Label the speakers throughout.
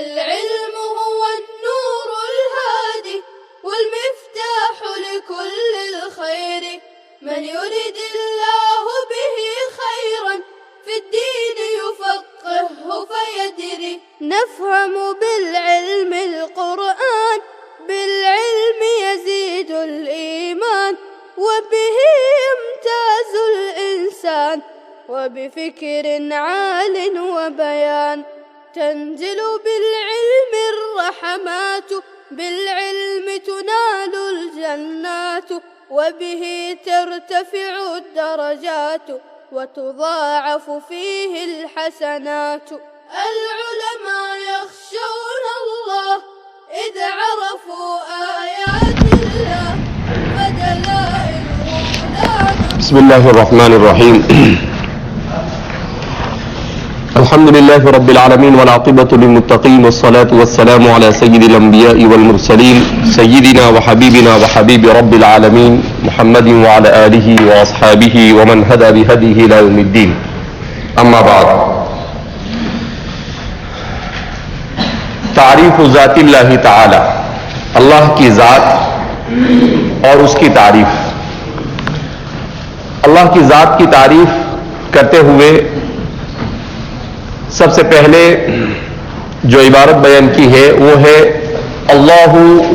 Speaker 1: العلم هو النور الهادي والمفتاح لكل الخير، من يرد الله به خيرا في الدين يفقهه فيدري. نفهم بالعلم القرآن، بالعلم يزيد الإيمان، وبه يمتاز الإنسان، وبفكر عال وبيان. تنزل بالعلم الرحمات، بالعلم تنال الجنات، وبه ترتفع الدرجات، وتضاعف فيه الحسنات. العلماء يخشون الله إذ عرفوا آيات الله، فدلائلهم لا
Speaker 2: بسم الله الرحمن الرحيم. الحمد لله رب العالمين والعاقبة للمتقين، والصلاة والسلام على سيد الأنبياء والمرسلين سيدنا وحبيبنا وحبيب رب العالمين محمد وعلى آله وأصحابه ومن هدى بهديه إلى يوم الدين. أما بعد، تعریف ذات اللہ تعالی، اللہ کی ذات اور اس کی تعریف. اللہ کی ذات کی تعریف کرتے ہوئے سب سے پہلے جو عبارت بیان کی ہے وہ ہے اللہ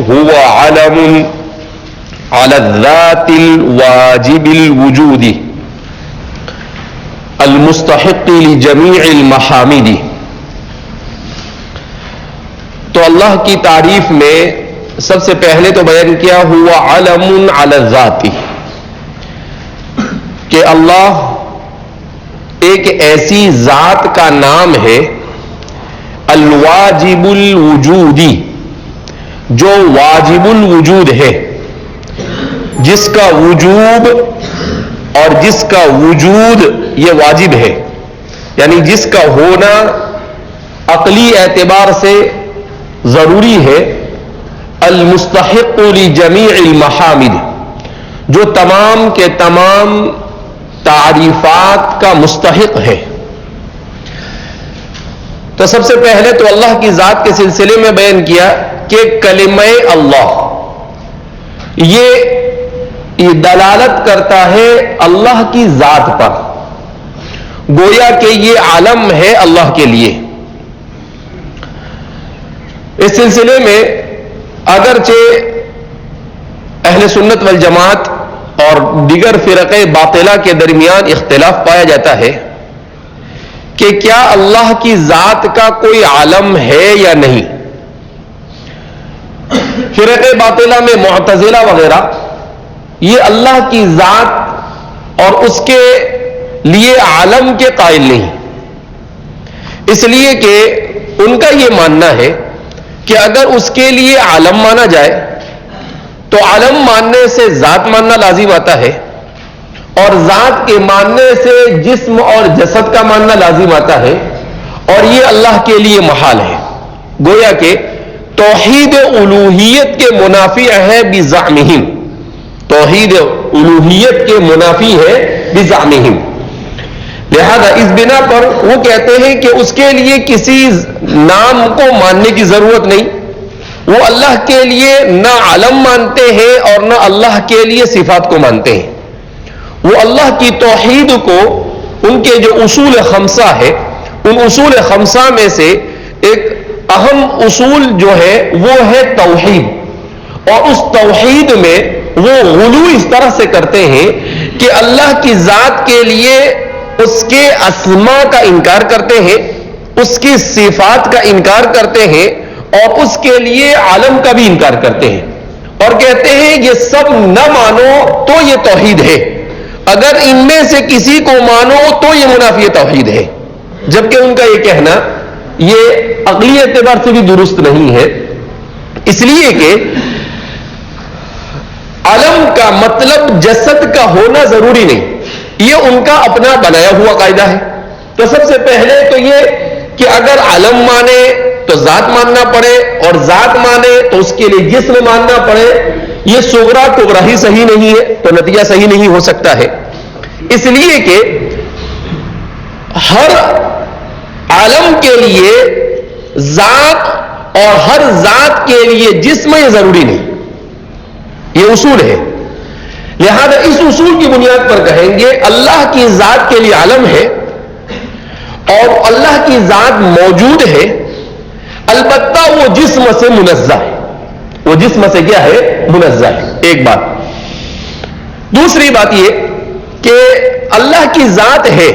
Speaker 2: هو علم على الذات الواجب الوجود المستحق لجميع المحامد. تو اللہ کی تعریف میں سب سے پہلے تو بیان کیا ہوا علم علی الذات، کہ اللہ ایک ایسی ذات کا نام ہے الواجب الوجودی، جو واجب الوجود ہے، جس کا وجوب اور جس کا وجود یہ واجب ہے، یعنی جس کا ہونا عقلی اعتبار سے ضروری ہے. المستحق لجمیع المحامد، جو تمام کے تمام تعریفات کا مستحق ہے. تو سب سے پہلے تو اللہ کی ذات کے سلسلے میں بیان کیا کہ کلمہ اللہ یہ دلالت کرتا ہے اللہ کی ذات پر، گویا کہ یہ عالم ہے اللہ کے لیے. اس سلسلے میں اگرچہ اہل سنت والجماعت اور دیگر فرقے باطلہ کے درمیان اختلاف پایا جاتا ہے کہ کیا اللہ کی ذات کا کوئی عالم ہے یا نہیں. فرقے باطلہ میں معتزلہ وغیرہ یہ اللہ کی ذات اور اس کے لیے عالم کے قائل نہیں، اس لیے کہ ان کا یہ ماننا ہے کہ اگر اس کے لیے عالم مانا جائے تو عالم ماننے سے ذات ماننا لازم آتا ہے، اور ذات کے ماننے سے جسم اور جسد کا ماننا لازم آتا ہے، اور یہ اللہ کے لیے محال ہے. گویا کہ توحید الوہیت کے منافی ہے بزعمہم، توحید الوہیت کے منافی ہے بزعمہم. لہذا اس بنا پر وہ کہتے ہیں کہ اس کے لیے کسی نام کو ماننے کی ضرورت نہیں. وہ اللہ کے لیے نہ علم مانتے ہیں اور نہ اللہ کے لیے صفات کو مانتے ہیں. وہ اللہ کی توحید کو، ان کے جو اصول خمسہ ہے، ان اصول خمسہ میں سے ایک اہم اصول جو ہے وہ ہے توحید. اور اس توحید میں وہ غلو اس طرح سے کرتے ہیں کہ اللہ کی ذات کے لیے اس کے اسماء کا انکار کرتے ہیں، اس کی صفات کا انکار کرتے ہیں، اور اس کے لیے عالم کا بھی انکار کرتے ہیں، اور کہتے ہیں یہ سب نہ مانو تو یہ توحید ہے، اگر ان میں سے کسی کو مانو تو یہ منافی توحید ہے. جبکہ ان کا یہ کہنا یہ عقلی اعتبار سے بھی درست نہیں ہے، اس لیے کہ عالم کا مطلب جسد کا ہونا ضروری نہیں، یہ ان کا اپنا بنایا ہوا قاعدہ ہے. تو سب سے پہلے تو یہ کہ اگر عالم مانے تو ذات ماننا پڑے، اور ذات مانے تو اس کے لیے جسم ماننا پڑے. یہ صغرا کبرا ہی صحیح نہیں ہے تو نتیجہ صحیح نہیں ہو سکتا ہے. اس لیے کہ ہر عالم کے لیے ذات اور ہر ذات کے لیے جسم یہ ضروری نہیں. یہ اصول ہے. لہذا اس اصول کی بنیاد پر کہیں گے اللہ کی ذات کے لیے علم ہے اور اللہ کی ذات موجود ہے, البتہ وہ جسم سے منزہ ہے. وہ جسم سے کیا ہے؟ منزہ ہے. ایک بات. دوسری بات یہ کہ اللہ کی ذات ہے,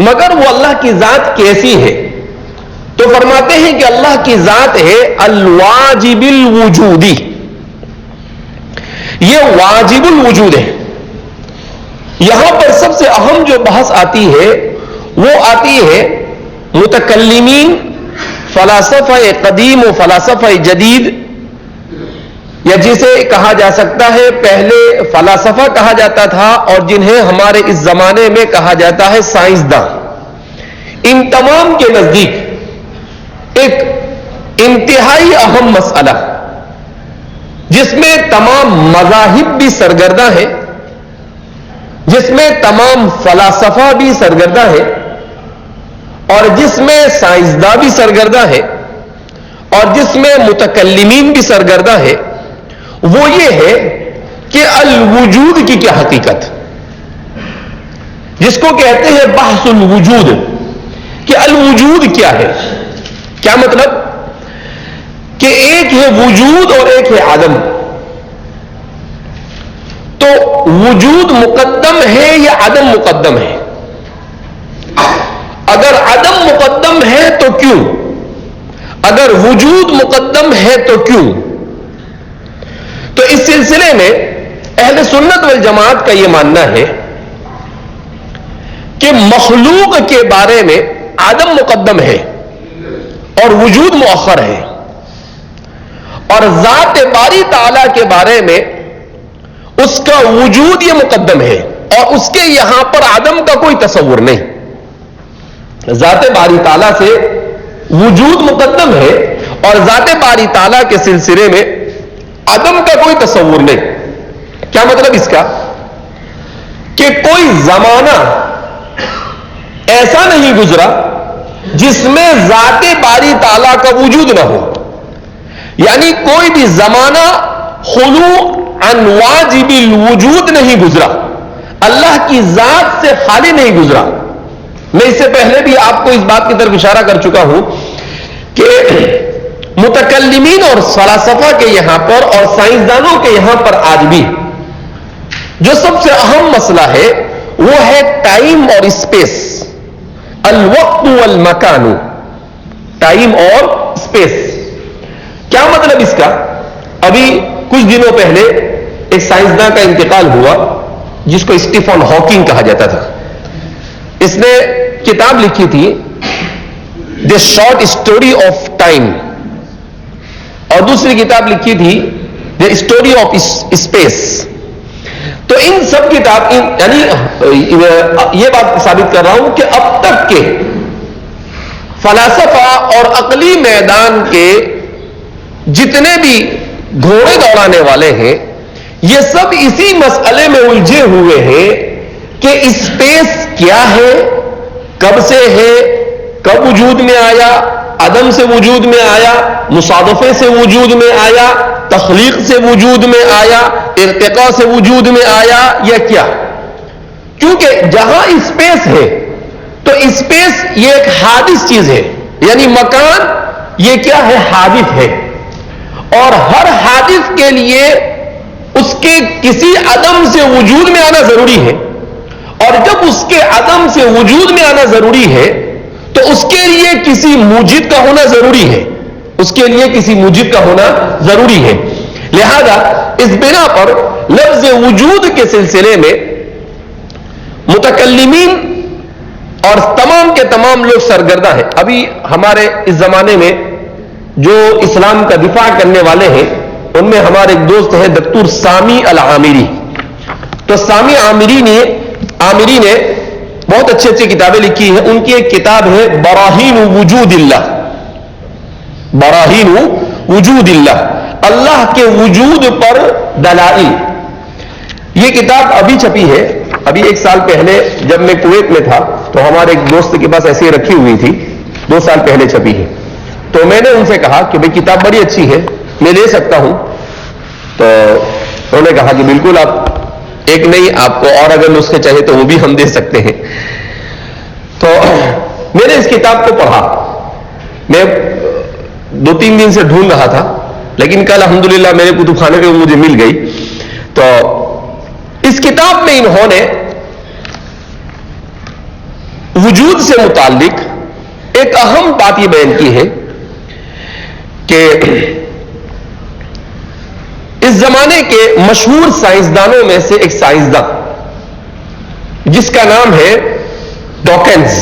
Speaker 2: مگر وہ اللہ کی ذات کیسی ہے؟ تو فرماتے ہیں کہ اللہ کی ذات ہے الواجب الوجودی. یہ واجب الوجود ہے. یہاں پر سب سے اہم جو بحث آتی ہے وہ آتی ہے متکلمین, فلاسفہ قدیم و فلاسفہ جدید, یا جسے کہا جا سکتا ہے پہلے فلاسفہ کہا جاتا تھا اور جنہیں ہمارے اس زمانے میں کہا جاتا ہے سائنسداں. ان تمام کے نزدیک ایک انتہائی اہم مسئلہ جس میں تمام مذاہب بھی سرگردہ ہیں, جس میں تمام فلاسفہ بھی سرگردہ ہیں اور جس میں سائنسداں بھی سرگردہ ہیں اور جس میں متکلمین بھی سرگردہ ہیں, وہ یہ ہے کہ الوجود کی کیا حقیقت, جس کو کہتے ہیں بحث الوجود, کہ الوجود کیا ہے. کیا مطلب کہ ایک ہے وجود اور ایک ہے عدم. تو وجود مقدم ہے یا عدم مقدم ہے؟ اگر عدم مقدم ہے تو کیوں؟ اگر وجود مقدم ہے تو کیوں؟ تو اس سلسلے میں اہل سنت والجماعت کا یہ ماننا ہے کہ مخلوق کے بارے میں عدم مقدم ہے اور وجود مؤخر ہے, اور ذات باری تعالیٰ کے بارے میں اس کا وجود یہ مقدم ہے اور اس کے یہاں پر عدم کا کوئی تصور نہیں. ذات باری تعالیٰ سے وجود مقدم ہے اور ذات باری تعالیٰ کے سلسلے میں عدم کا کوئی تصور نہیں. کیا مطلب اس کا؟ کہ کوئی زمانہ ایسا نہیں گزرا جس میں ذات باری تعالیٰ کا وجود نہ ہو. یعنی کوئی بھی زمانہ خلو عن واجب الوجود نہیں گزرا, اللہ کی ذات سے خالی نہیں گزرا. میں اس سے پہلے بھی آپ کو اس بات کی طرف اشارہ کر چکا ہوں کہ متکلمین اور فلاسفہ کے یہاں پر اور سائنسدانوں کے یہاں پر آج بھی جو سب سے اہم مسئلہ ہے وہ ہے ٹائم اور اسپیس, الوقت والمکان. ٹائم اور اسپیس کیا مطلب اس کا؟ ابھی کچھ دنوں پہلے ایک سائنسداں کا انتقال ہوا جس کو اسٹیفن ہاکنگ کہا جاتا تھا. اس نے کتاب لکھی تھی the short story of time, اور دوسری کتاب لکھی تھی دی اسٹوری آف اسپیس. تو ان سب کتاب یعنی یہ بات ثابت کر رہا ہوں کہ اب تک کے فلاسفہ اور عقلی میدان کے جتنے بھی گھوڑے دوڑانے والے ہیں یہ سب اسی مسئلے میں الجھے ہوئے ہیں کہ اسپیس کیا ہے, کب سے ہے, کب وجود میں آیا, عدم سے وجود میں آیا, مصادفے سے وجود میں آیا, تخلیق سے وجود میں آیا, ارتقاء سے وجود میں آیا, یا کیا؟ کیونکہ جہاں اسپیس ہے تو اسپیس یہ ایک حادث چیز ہے, یعنی مکان یہ کیا ہے؟ حادث ہے, اور ہر حادث کے لیے اس کے کسی عدم سے وجود میں آنا ضروری ہے, اور جب اس کے عدم سے وجود میں آنا ضروری ہے تو اس کے لیے کسی موجد کا ہونا ضروری ہے, اس کے لیے کسی موجد کا ہونا ضروری ہے. لہذا اس بنا پر لفظ وجود کے سلسلے میں متکلمین اور تمام کے تمام لوگ سرگردہ ہیں. ابھی ہمارے اس زمانے میں جو اسلام کا دفاع کرنے والے ہیں ان میں ہمارے ایک دوست ہیں دکتور سامی العامری. تو سامی عامری نے بہت اچھی اچھی کتابیں لکھی ہیں. ان کی ایک کتاب ہے براہین وجود اللہ, براہین وجود اللہ, اللہ کے وجود پر دلائل. یہ کتاب ابھی چھپی ہے. ابھی 1 سال پہلے جب میں کویت میں تھا تو ہمارے ایک دوست کے پاس ایسے رکھی ہوئی تھی, 2 سال پہلے چھپی ہے. تو میں نے ان سے کہا کہ بھئی کتاب بڑی اچھی ہے، میں لے سکتا ہوں؟ تو انہوں نے کہا کہ بالکل، آپ ایک نہیں، آپ کو اور اگر نسخے چاہیے تو وہ بھی ہم دے سکتے ہیں۔ تو میں نے اس کتاب کو پڑھا، میں 2-3 دن سے ڈھونڈ رہا تھا، لیکن کل الحمدللہ میرے کتب خانے میں مجھے مل گئی۔ تو اس کتاب میں انہوں نے وجود سے متعلق ایک اہم بات یہ بیان کی ہے کہ اس زمانے کے مشہور سائنسدانوں میں سے ایک سائنسداں جس کا نام ہے ڈاکنز،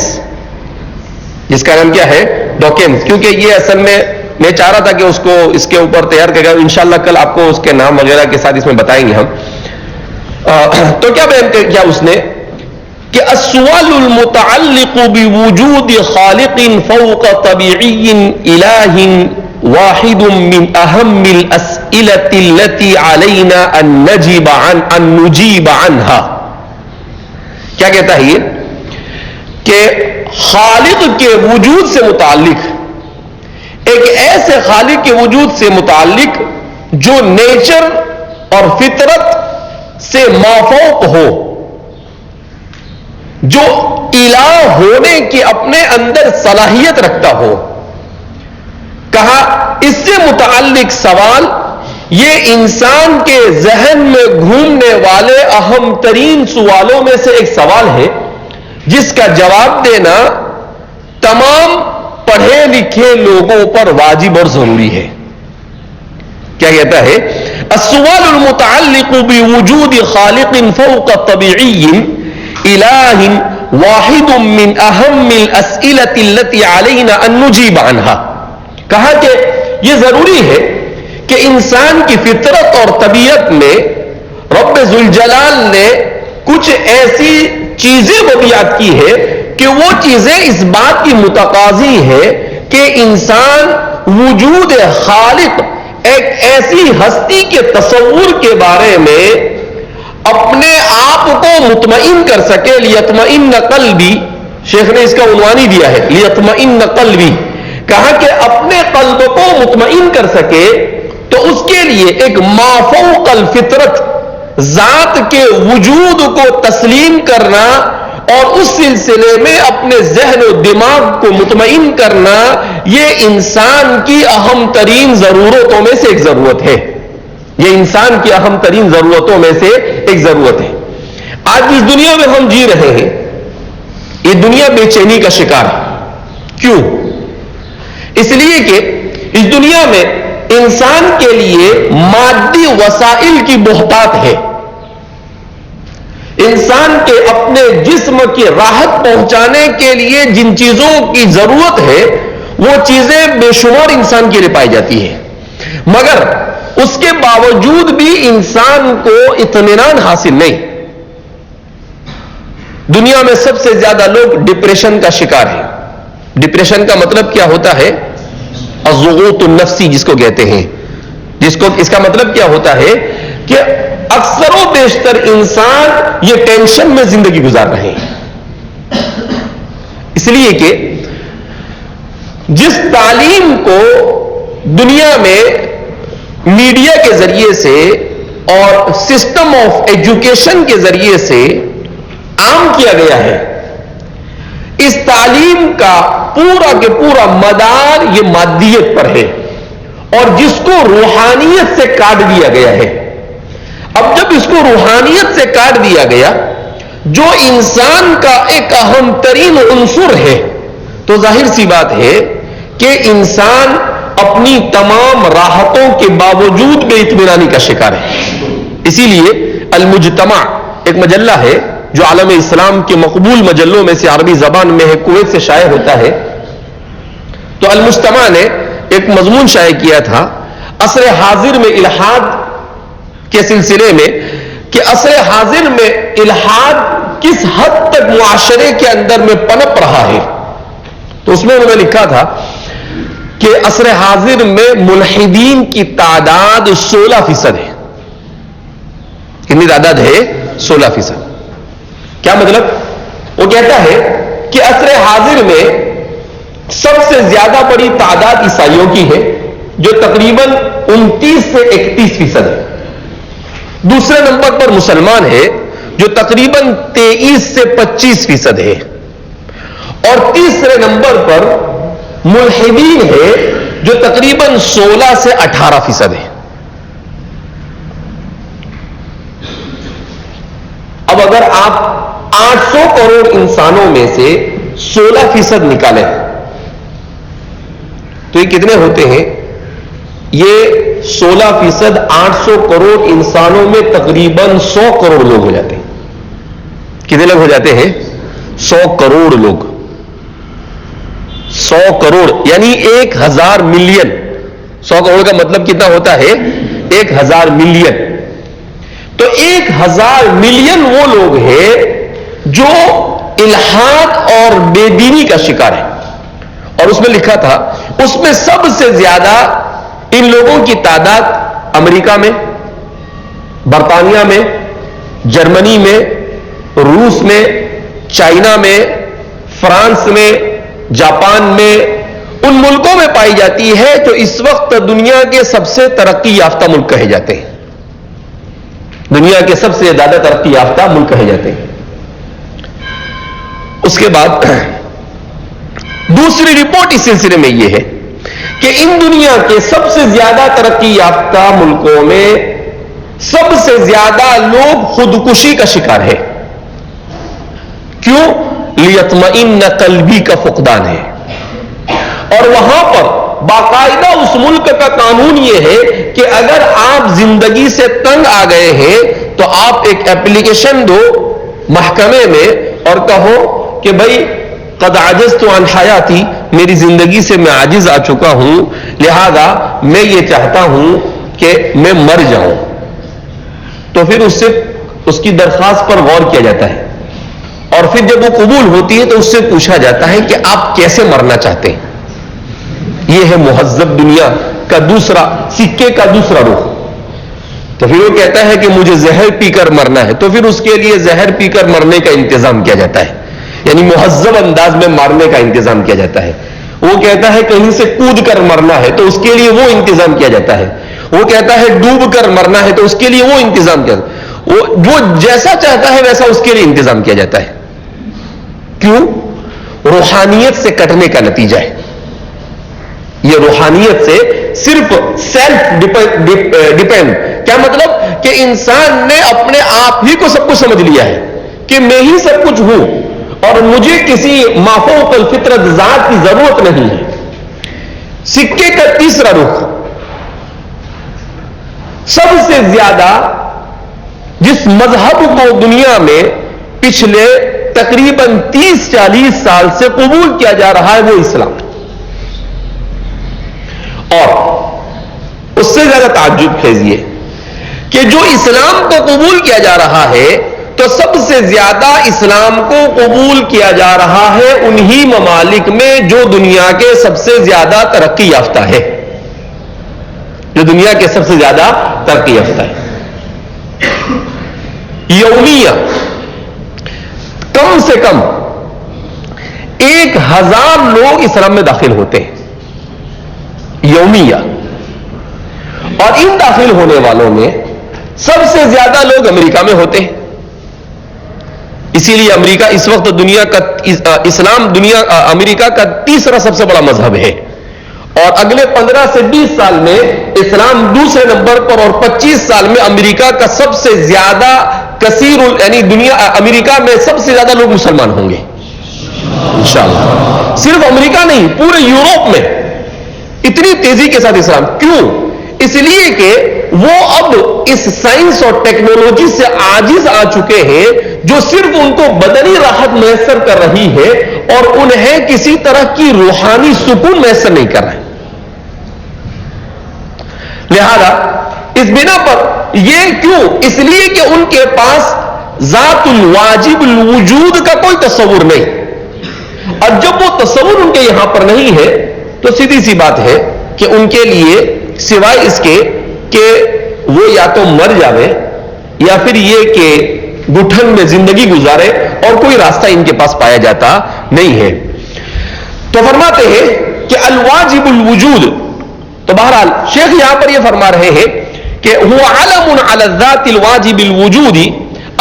Speaker 2: جس کا نام کیا ہے؟ ڈاکنز، کیونکہ یہ اصل میں چاہ رہا تھا کہ اس کو اس کے اوپر تیار کرے گا، انشاءاللہ کل آپ کو اس کے نام وغیرہ کے ساتھ اس میں بتائیں گے ہم۔ تو کیا بیان کیا اس نے کہ السؤال المتعلق بوجود خالق فوق طبيعي إله واحد من أهم الأسئلة التي علينا أن نجيب عنها۔ کیا کہتا ہے یہ کہ خالق کے وجود سے متعلق، ایک ایسے خالق کے وجود سے متعلق جو نیچر اور فطرت سے مافوق ہو، جو الہ ہونے کی اپنے اندر صلاحیت رکھتا ہو، کہا اس سے متعلق سوال یہ انسان کے ذہن میں گھومنے والے اہم ترین سوالوں میں سے ایک سوال ہے جس کا جواب دینا تمام پڑھے لکھے لوگوں پر واجب اور ضروری ہے۔ کیا کہتا ہے؟ السؤال المتعلق بوجود خالق فوق طبيعي إله واحد من أهم الأسئلة التي علينا أن نجيب عنها۔ کہا کہ یہ ضروری ہے کہ انسان کی فطرت اور طبیعت میں رب ذوالجلال نے کچھ ایسی چیزیں وضعیت کی ہے کہ وہ چیزیں اس بات کی متقاضی ہے کہ انسان وجود خالق، ایک ایسی ہستی کے تصور کے بارے میں اپنے آپ کو مطمئن کر سکے۔ لیطمئن قلبی، شیخ نے اس کا عنوان ہی دیا ہے، لیطمئن قلبی، کہا کہ اپنے قلب کو مطمئن کر سکے تو اس کے لیے ایک مافوق الفطرت ذات کے وجود کو تسلیم کرنا اور اس سلسلے میں اپنے ذہن و دماغ کو مطمئن کرنا، یہ انسان کی اہم ترین ضرورتوں میں سے ایک ضرورت ہے۔ یہ انسان کی اہم ترین ضرورتوں میں سے ایک ضرورت ہے۔ آج جس دنیا میں ہم جی رہے ہیں، یہ دنیا بے چینی کا شکار ہے۔ کیوں؟ اس لیے کہ اس دنیا میں انسان کے لیے مادی وسائل کی بہتات ہے۔ انسان کے اپنے جسم کی راحت پہنچانے کے لیے جن چیزوں کی ضرورت ہے وہ چیزیں بے شمار انسان کے لیے پائی جاتی ہیں، مگر اس کے باوجود بھی انسان کو اطمینان حاصل نہیں۔ دنیا میں سب سے زیادہ لوگ ڈپریشن کا شکار ہیں۔ ڈپریشن کا مطلب کیا ہوتا ہے؟ الضغوط النفسی جس کو کہتے ہیں، اس کا مطلب کیا ہوتا ہے کہ اکثر و بیشتر انسان یہ ٹینشن میں زندگی گزار رہے ہیں۔ اس لیے کہ جس تعلیم کو دنیا میں میڈیا کے ذریعے سے اور سسٹم آف ایجوکیشن کے ذریعے سے عام کیا گیا ہے، اس تعلیم کا پورا کے پورا مدار یہ مادیت پر ہے اور جس کو روحانیت سے کاٹ دیا گیا ہے۔ اب جب اس کو روحانیت سے کاٹ دیا گیا، جو انسان کا ایک اہم ترین عنصر ہے، تو ظاہر سی بات ہے کہ انسان اپنی تمام راحتوں کے باوجود بے اطمینانی کا شکار ہے۔ اسی لیے المجتمع ایک مجلہ ہے جو عالم اسلام کے مقبول مجلوں میں سے عربی زبان میں ہے، کویت سے شائع ہوتا ہے۔ تو المجتمع نے ایک مضمون شائع کیا تھا عصر حاضر میں الحاد کے سلسلے میں، کہ عصر حاضر میں الحاد کس حد تک معاشرے کے اندر میں پنپ رہا ہے۔ تو اس میں انہوں نے لکھا تھا کہ عصر حاضر میں ملحدین کی تعداد 16% ہے۔ کتنی تعداد ہے؟ 16%۔ کیا مطلب؟ وہ کہتا ہے کہ عصر حاضر میں سب سے زیادہ بڑی تعداد عیسائیوں کی ہے جو تقریباً 29 سے 31% ہے. دوسرے نمبر پر مسلمان ہے جو تقریباً 23 سے 25% ہے. اور تیسرے نمبر پر ملحدین ہے جو تقریباً 16 سے 18% ہے. اب اگر آپ 800 کروڑ انسانوں میں سے 16% نکالیں تو یہ کتنے ہوتے ہیں؟ یہ 16% 800 کروڑ انسانوں میں تقریباً 100 کروڑ لوگ ہو جاتے ہیں. کتنے لوگ ہو جاتے ہیں؟ 100 کروڑ لوگ. 100 کروڑ یعنی 1000 ملین. 100 کروڑ کا مطلب کتنا ہوتا ہے؟ 1000 ملین. تو 1000 ملین وہ لوگ ہیں جو الحاد اور بے دینی کا شکار ہے. اور اس میں لکھا تھا اس میں سب سے زیادہ ان لوگوں کی تعداد امریکہ میں، برطانیہ میں، جرمنی میں، روس میں، چائنا میں، فرانس میں، جاپان میں، ان ملکوں میں پائی جاتی ہے جو اس وقت دنیا کے سب سے ترقی یافتہ ملک کہے جاتے ہیں. دنیا کے سب سے زیادہ ترقی یافتہ ملک کہے جاتے ہیں. اس کے بعد دوسری رپورٹ اس سلسلے میں یہ ہے کہ ان دنیا کے سب سے زیادہ ترقی یافتہ ملکوں میں سب سے زیادہ لوگ خودکشی کا شکار ہے. کیوں؟ لیطمئن قلبی کا فقدان ہے. اور وہاں پر باقاعدہ اس ملک کا قانون یہ ہے کہ اگر آپ زندگی سے تنگ آ گئے ہیں تو آپ ایک ایپلیکیشن دو محکمے میں اور کہو کہ بھائی قد عجزت عن حیاتی، میری زندگی سے میں عاجز آ چکا ہوں، لہذا میں یہ چاہتا ہوں کہ میں مر جاؤں. تو پھر اس کی درخواست پر غور کیا جاتا ہے اور پھر جب وہ قبول ہوتی ہے تو اس سے پوچھا جاتا ہے کہ آپ کیسے مرنا چاہتے ہیں. یہ ہے مہذب دنیا کا دوسرا سکے کا دوسرا رخ. تو پھر وہ کہتا ہے کہ مجھے زہر پی کر مرنا ہے، تو پھر اس کے لیے زہر پی کر مرنے کا انتظام کیا جاتا ہے، یعنی مہذب انداز میں مارنے کا انتظام کیا جاتا ہے. وہ کہتا ہے کہیں سے کود کر مرنا ہے تو اس کے لیے وہ انتظام کیا جاتا ہے. وہ کہتا ہے ڈوب کر مرنا ہے تو اس کے لیے وہ انتظام کیا جاتا ہے. وہ جیسا چاہتا ہے ویسا اس کے لیے انتظام کیا جاتا ہے. کیوں؟ روحانیت سے کٹنے کا نتیجہ ہے. یہ روحانیت سے صرف سیلف ڈیپینڈ. کیا مطلب؟ کہ انسان نے اپنے آپ ہی کو سب کچھ سمجھ لیا ہے کہ میں ہی سب کچھ ہوں اور مجھے کسی مافوق الفطرت ذات کی ضرورت نہیں ہے. سکے کا تیسرا رخ، سب سے زیادہ جس مذہب کو دنیا میں پچھلے تقریباً 30-40 سال سے قبول کیا جا رہا ہے وہ اسلام. اور اس سے زیادہ تعجب خیز یہ کہ جو اسلام کو قبول کیا جا رہا ہے تو سب سے زیادہ اسلام کو قبول کیا جا رہا ہے انہی ممالک میں جو دنیا کے سب سے زیادہ ترقی یافتہ ہے. جو دنیا کے سب سے زیادہ ترقی یافتہ ہے. یومیہ کم سے کم 1000 لوگ اسلام میں داخل ہوتے ہیں یومیہ. اور ان داخل ہونے والوں میں سب سے زیادہ لوگ امریکہ میں ہوتے ہیں. اسی لیے امریکہ اس وقت دنیا کا امریکہ کا تیسرا سب سے بڑا مذہب ہے. اور اگلے 15 سے 20 سال میں اسلام دوسرے نمبر پر اور 25 سال میں امریکہ کا سب سے زیادہ یعنی امریکہ میں سب سے زیادہ لوگ مسلمان ہوں گے انشاءاللہ. صرف امریکہ نہیں، پورے یورپ میں اتنی تیزی کے ساتھ اسلام. کیوں؟ اس لیے کہ وہ اب اس سائنس اور ٹیکنالوجی سے عاجز آ چکے ہیں جو صرف ان کو بدنی راحت میسر کر رہی ہے اور انہیں کسی طرح کی روحانی سکون میسر نہیں کر رہے. لہذا اس بنا پر یہ کیوں؟ اس لیے کہ ان کے پاس ذات الواجب الوجود کا کوئی تصور نہیں. اور جب وہ تصور ان کے یہاں پر نہیں ہے تو سیدھی سی بات ہے کہ ان کے لیے سوائے اس کے کہ وہ یا تو مر جاوے یا پھر یہ کہ گٹھن میں زندگی گزارے اور کوئی راستہ ان کے پاس پایا جاتا نہیں ہے. تو فرماتے ہیں کہ الواجب الوجود. تو بہرحال شیخ یہاں پر یہ فرما رہے ہیں کہ هو علم على الذات الواجب الوجود.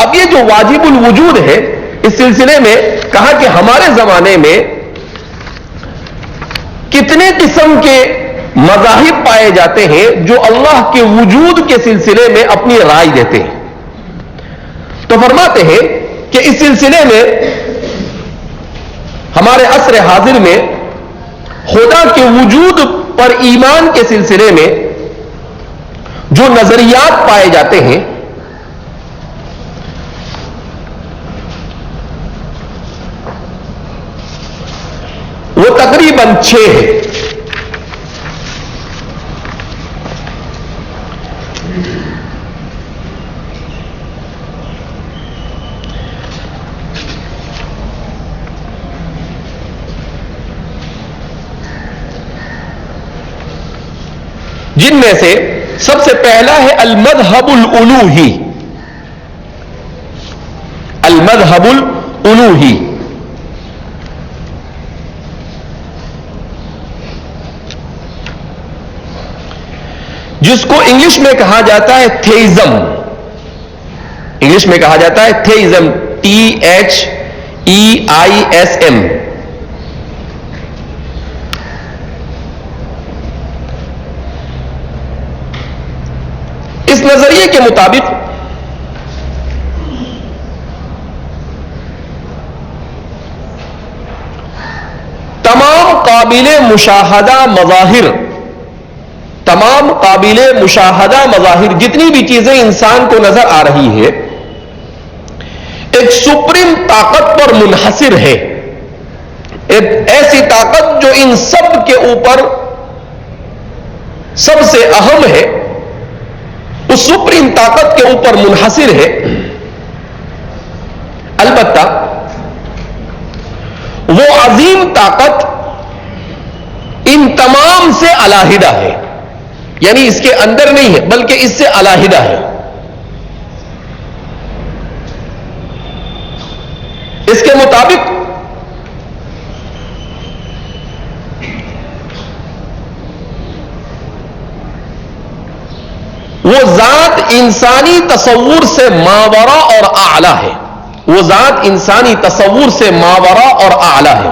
Speaker 2: اب یہ جو واجب الوجود ہے اس سلسلے میں کہا کہ ہمارے زمانے میں کتنے قسم کے مذاہب پائے جاتے ہیں جو اللہ کے وجود کے سلسلے میں اپنی رائے دیتے ہیں. تو فرماتے ہیں کہ اس سلسلے میں ہمارے عصر حاضر میں خدا کے وجود پر ایمان کے سلسلے میں جو نظریات پائے جاتے ہیں وہ تقریباً 6 ہیں. جن میں سے سب سے پہلا ہے المذہب الالوہی. المذہب الالوہی جس کو انگلش میں کہا جاتا ہے تھیزم. انگلش میں کہا جاتا ہے تھیزم, THEISM. اس نظریے کے مطابق تمام قابل مشاہدہ مظاہر جتنی بھی چیزیں انسان کو نظر آ رہی ہے ایک سپریم طاقت پر منحصر ہے. ایک ایسی طاقت جو ان سب کے اوپر سب سے اہم ہے, اس سپریم طاقت کے اوپر منحصر ہے. البتہ وہ عظیم طاقت ان تمام سے علیحدہ ہے, یعنی اس کے اندر نہیں ہے بلکہ اس سے علیحدہ ہے. اس کے مطابق وہ ذات انسانی تصور سے ماورا اور اعلی ہے. وہ ذات انسانی تصور سے ماورا اور اعلی ہے.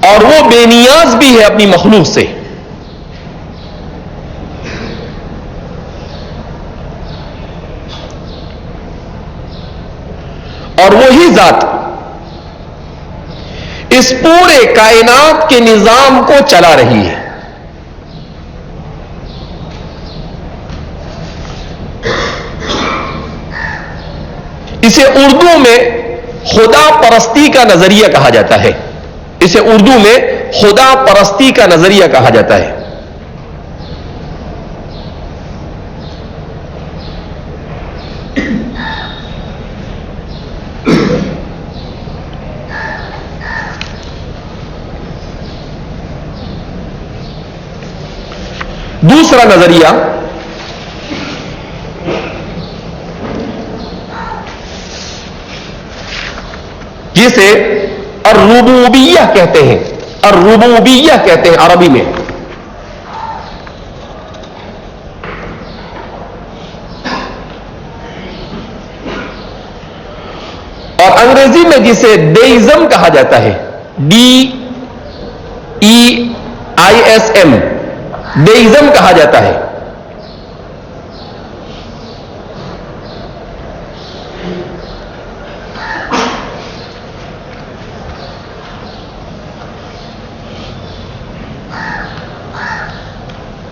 Speaker 2: اور وہ بے نیاز بھی ہے اپنی مخلوق سے. اور وہی ذات اس پورے کائنات کے نظام کو چلا رہی ہے. اسے اردو میں خدا پرستی کا نظریہ کہا جاتا ہے. اسے اردو میں خدا پرستی کا نظریہ کہا جاتا ہے. دوسرا نظریہ جسے الربوبیہ کہتے ہیں, الربوبیہ کہتے ہیں عربی میں. اور انگریزی میں جسے ڈیزم کہا جاتا ہے, DEISM, ڈیزم کہا جاتا ہے.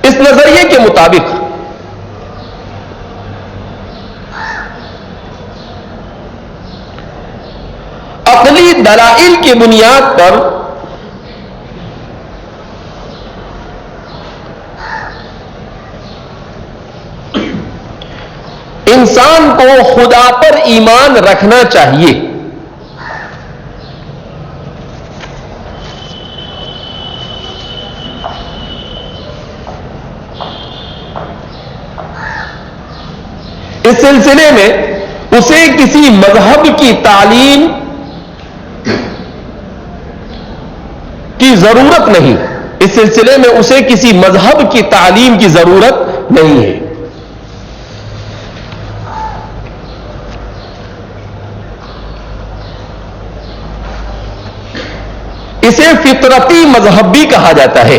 Speaker 2: اس نظریے کے مطابق عقلی دلائل کی بنیاد پر انسان کو خدا پر ایمان رکھنا چاہیے. سلسلے میں اسے کسی مذہب کی تعلیم کی ضرورت نہیں، اس سلسلے میں اسے کسی مذہب کی تعلیم کی ضرورت نہیں ہے۔ اسے فطرتی مذہب بھی کہا جاتا ہے۔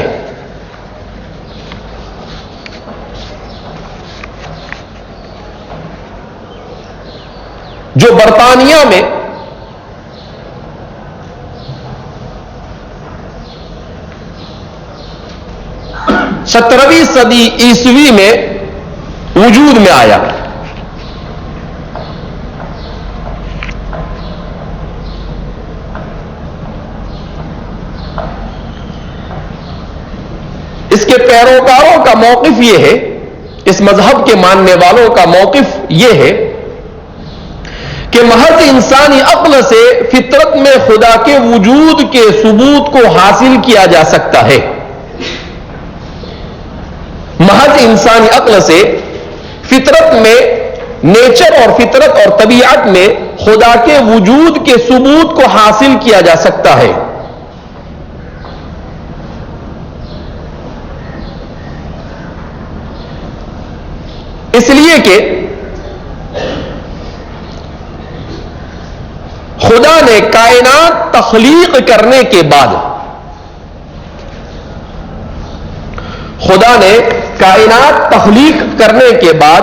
Speaker 2: جو برطانیہ میں 17ویں صدی عیسوی میں وجود میں آیا، اس کے پیروکاروں کا موقف یہ ہے، اس مذہب کے ماننے والوں کا موقف یہ ہے کہ محض انسانی عقل سے فطرت میں خدا کے وجود کے ثبوت کو حاصل کیا جا سکتا ہے۔ محض انسانی عقل سے فطرت میں، نیچر اور فطرت اور طبیعت میں خدا کے وجود کے ثبوت کو حاصل کیا جا سکتا ہے۔ اس لیے کہ خدا نے کائنات تخلیق کرنے کے بعد، خدا نے کائنات تخلیق کرنے کے بعد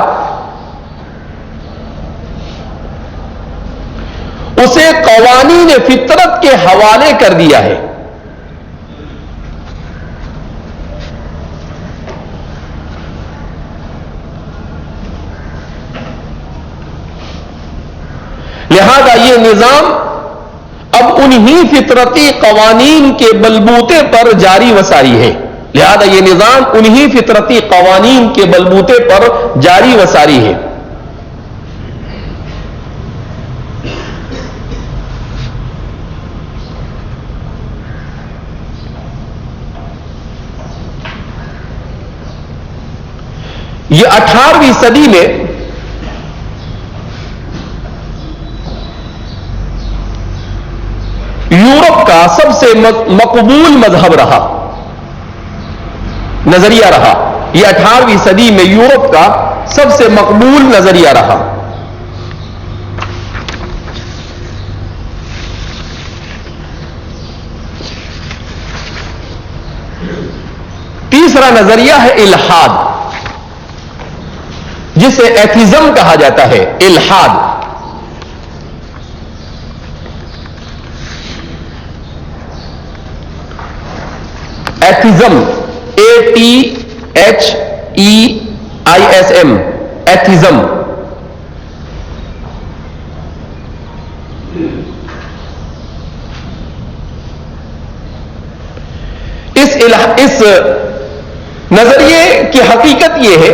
Speaker 2: اسے قوانین فطرت کے حوالے کر دیا ہے۔ لہذا یہ نظام اب انہی فطرتی قوانین کے بلبوتے پر جاری و ساری ہے، لہذا یہ نظام انہی فطرتی قوانین کے بلبوتے پر جاری و ساری ہے۔ یہ 18ویں صدی میں یورپ کا سب سے مقبول مذہب رہا، نظریہ رہا۔ یہ 18ویں صدی میں یورپ کا سب سے مقبول نظریہ رہا۔ تیسرا نظریہ ہے الحاد، جسے ایتھیزم کہا جاتا ہے۔ الحاد ایتھیزم، ATHEISM، ایتھیزم۔ اس نظریے کی حقیقت یہ ہے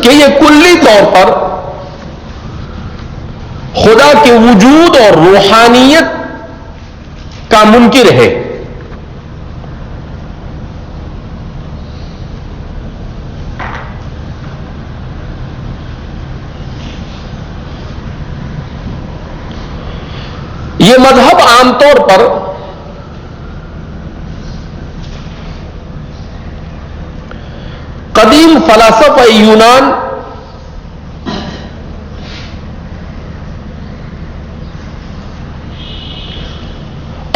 Speaker 2: کہ یہ کلی طور پر خدا کے وجود اور روحانیت کا منکر ہے۔ یہ مذہب عام طور پر قدیم فلاسفہ یونان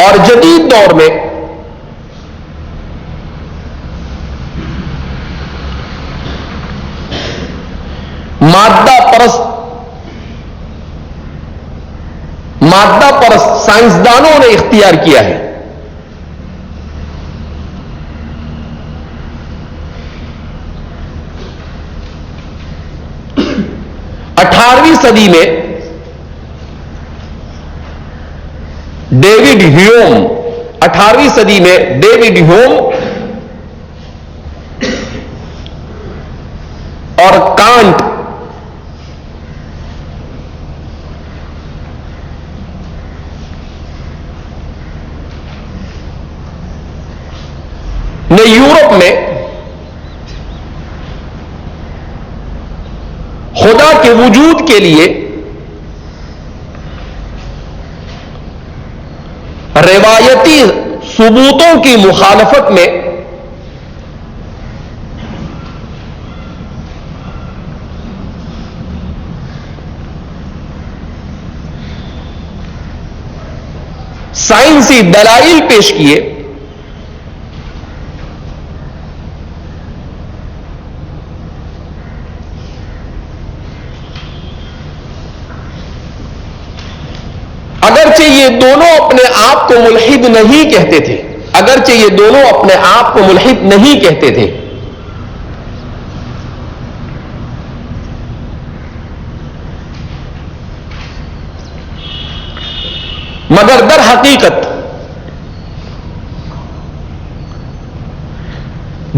Speaker 2: اور جدید دور میں مادہ پرست سائنسدانوں نے اختیار کیا ہے۔ 18ویں صدی میں ڈیوڈ ہیوم، 18ویں صدی میں ڈیوڈ ہیوم اور کانٹ نے یورپ میں خدا کے وجود کے لیے روایتی ثبوتوں کی مخالفت میں سائنسی دلائل پیش کیے، اگرچہ یہ دونوں اپنے آپ کو ملحد نہیں کہتے تھے، اگرچہ یہ دونوں اپنے آپ کو ملحد نہیں کہتے تھے، مگر در حقیقت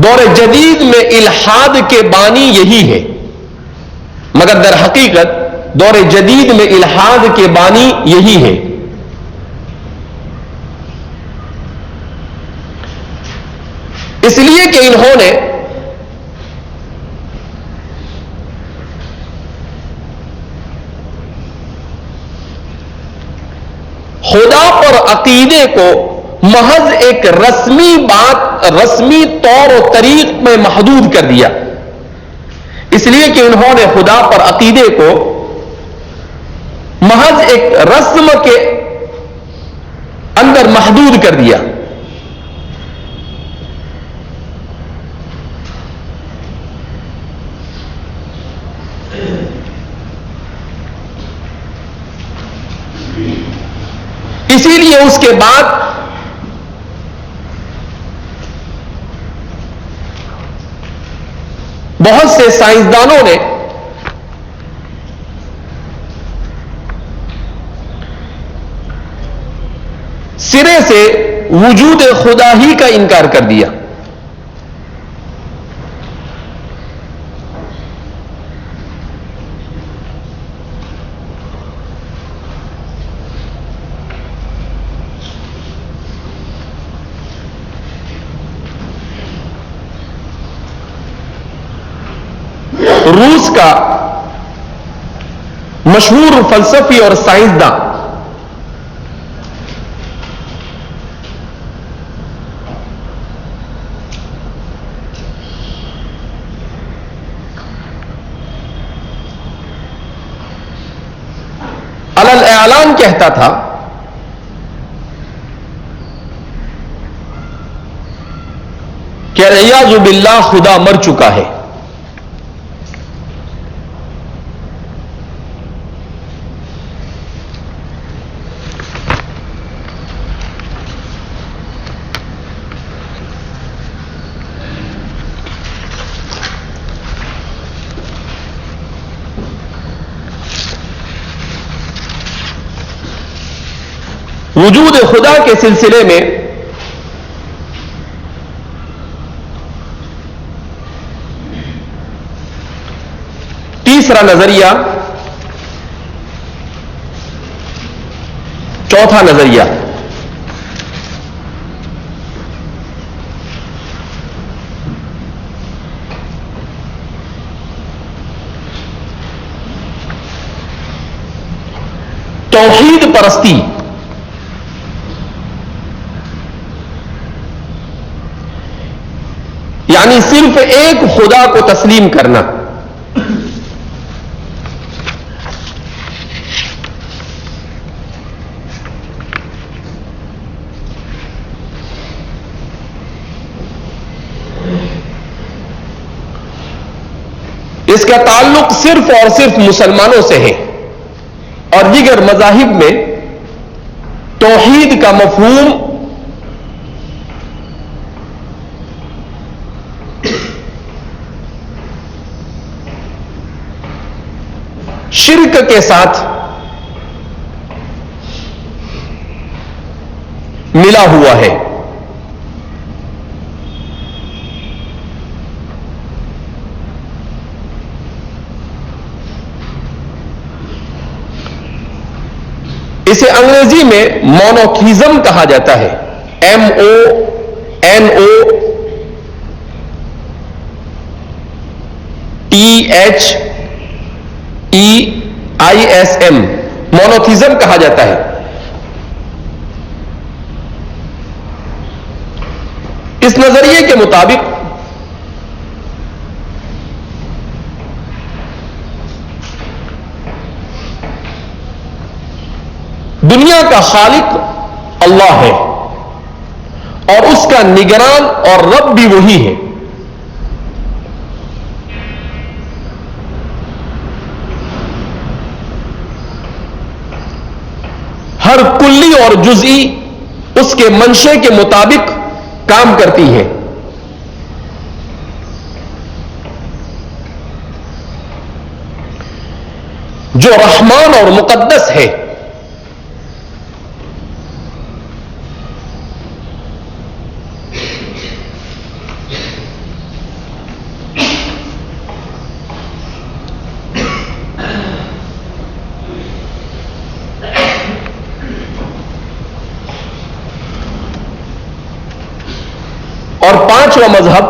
Speaker 2: دور جدید میں الحاد کے بانی یہی ہے، مگر در حقیقت دور جدید میں الحاد کے بانی یہی ہے۔ اس لیے کہ انہوں نے خدا پر عقیدے کو محض ایک رسمی طور و طریق میں محدود کر دیا، اس لیے کہ انہوں نے خدا پر عقیدے کو محض ایک رسم کے اندر محدود کر دیا۔ اسی لیے اس کے بعد بہت سے سائنسدانوں نے سرے سے وجود خدا ہی کا انکار کر دیا۔ روس کا مشہور فلسفی اور سائنسداں علی الاعلان کہتا تھا کہ اعوذ باللہ خدا مر چکا ہے۔ وجود خدا کے سلسلے میں تیسرا نظریہ، چوتھا نظریہ، توحید پرستی، یعنی صرف ایک خدا کو تسلیم کرنا۔ اس کا تعلق صرف اور صرف مسلمانوں سے ہے، اور دیگر مذاہب میں توحید کا مفہوم شرک کے ساتھ ملا ہوا ہے۔ اسے انگریزی میں مونوتھیزم کہا جاتا ہے، MONOTHEISM، EISM مونوتھیزم کہا جاتا ہے. اس نظریے کے مطابق دنیا کا خالق اللہ ہے اور اس کا نگران اور رب بھی وہی ہے. ہر کلی اور جزئی اس کے منشے کے مطابق کام کرتی ہے. جو رحمان اور مقدس ہے اور پانچواں مذہب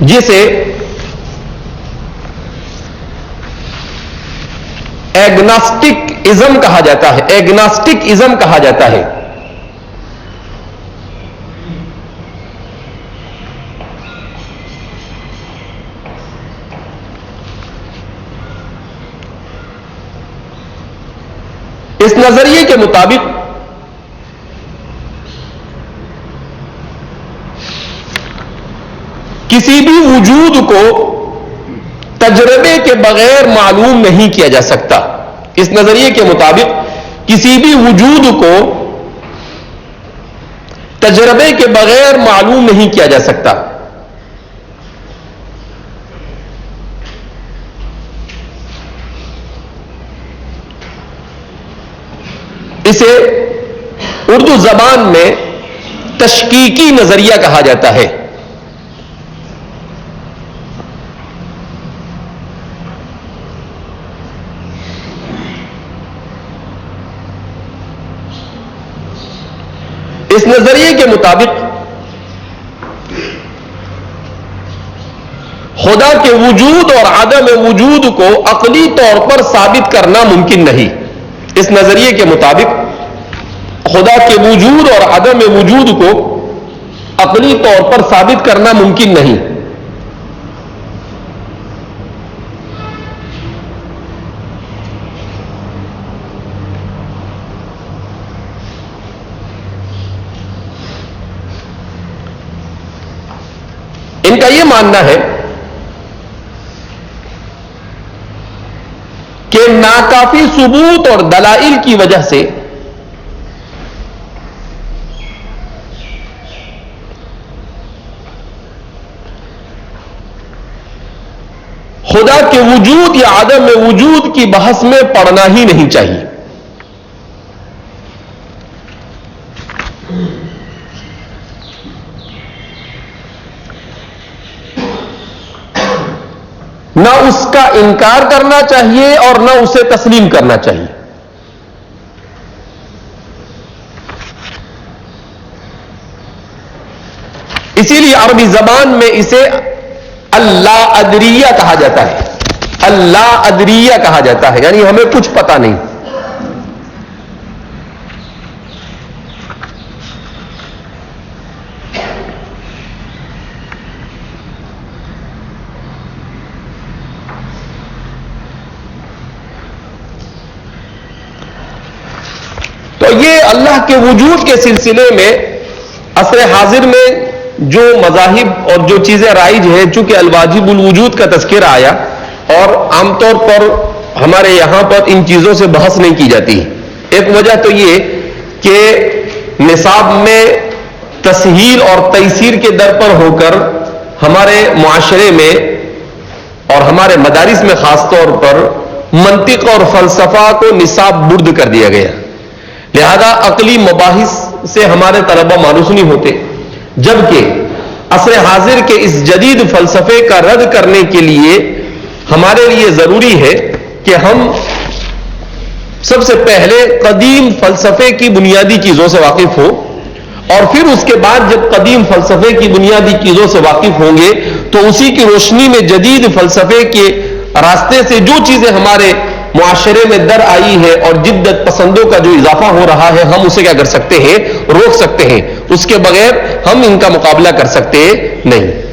Speaker 2: جسے ایگناسٹک ازم کہا جاتا ہے. ایگناسٹک ازم کہا جاتا ہے. اس نظریے کے مطابق کسی بھی وجود کو تجربے کے بغیر معلوم نہیں کیا جا سکتا. اس نظریے کے مطابق کسی بھی وجود کو تجربے کے بغیر معلوم نہیں کیا جا سکتا. اسے اردو زبان میں تشکیکی نظریہ کہا جاتا ہے. اس نظریے کے مطابق خدا کے وجود اور عدم وجود کو عقلی طور پر ثابت کرنا ممکن نہیں. اس نظریے کے مطابق خدا کے وجود اور عدم وجود کو عقلی طور پر ثابت کرنا ممکن نہیں. ان کا یہ ماننا ہے کہ ناکافی ثبوت اور دلائل کی وجہ سے خدا کے وجود یا عدم وجود کی بحث میں پڑنا ہی نہیں چاہیے. نہ اس کا انکار کرنا چاہیے اور نہ اسے تسلیم کرنا چاہیے. اسی لیے عربی زبان میں اسے اللہ ادریہ کہا جاتا ہے. اللہ ادریہ کہا جاتا ہے یعنی ہمیں کچھ پتا نہیں. تو یہ اللہ کے وجود کے سلسلے میں عصر حاضر میں جو مذاہب اور جو چیزیں رائج ہیں, چونکہ الواجب الوجود کا تذکرہ آیا اور عام طور پر ہمارے یہاں پر ان چیزوں سے بحث نہیں کی جاتی. ایک وجہ تو یہ کہ نصاب میں تسہیل اور تیسیر کے در پر ہو کر ہمارے معاشرے میں اور ہمارے مدارس میں خاص طور پر منطق اور فلسفہ کو نصاب برد کر دیا گیا. لہذا عقلی مباحث سے ہمارے طلبہ مانوس نہیں ہوتے, جبکہ عصر حاضر کے اس جدید فلسفے کا رد کرنے کے لیے ہمارے لیے ضروری ہے کہ ہم سب سے پہلے قدیم فلسفے کی بنیادی چیزوں سے واقف ہو اور پھر اس کے بعد جب قدیم فلسفے کی بنیادی چیزوں سے واقف ہوں گے تو اسی کی روشنی میں جدید فلسفے کے راستے سے جو چیزیں ہمارے معاشرے میں در آئی ہے اور جدت پسندوں کا جو اضافہ ہو رہا ہے ہم اسے کیا کر سکتے ہیں؟ روک سکتے ہیں. اس کے بغیر ہم ان کا مقابلہ کر سکتے نہیں.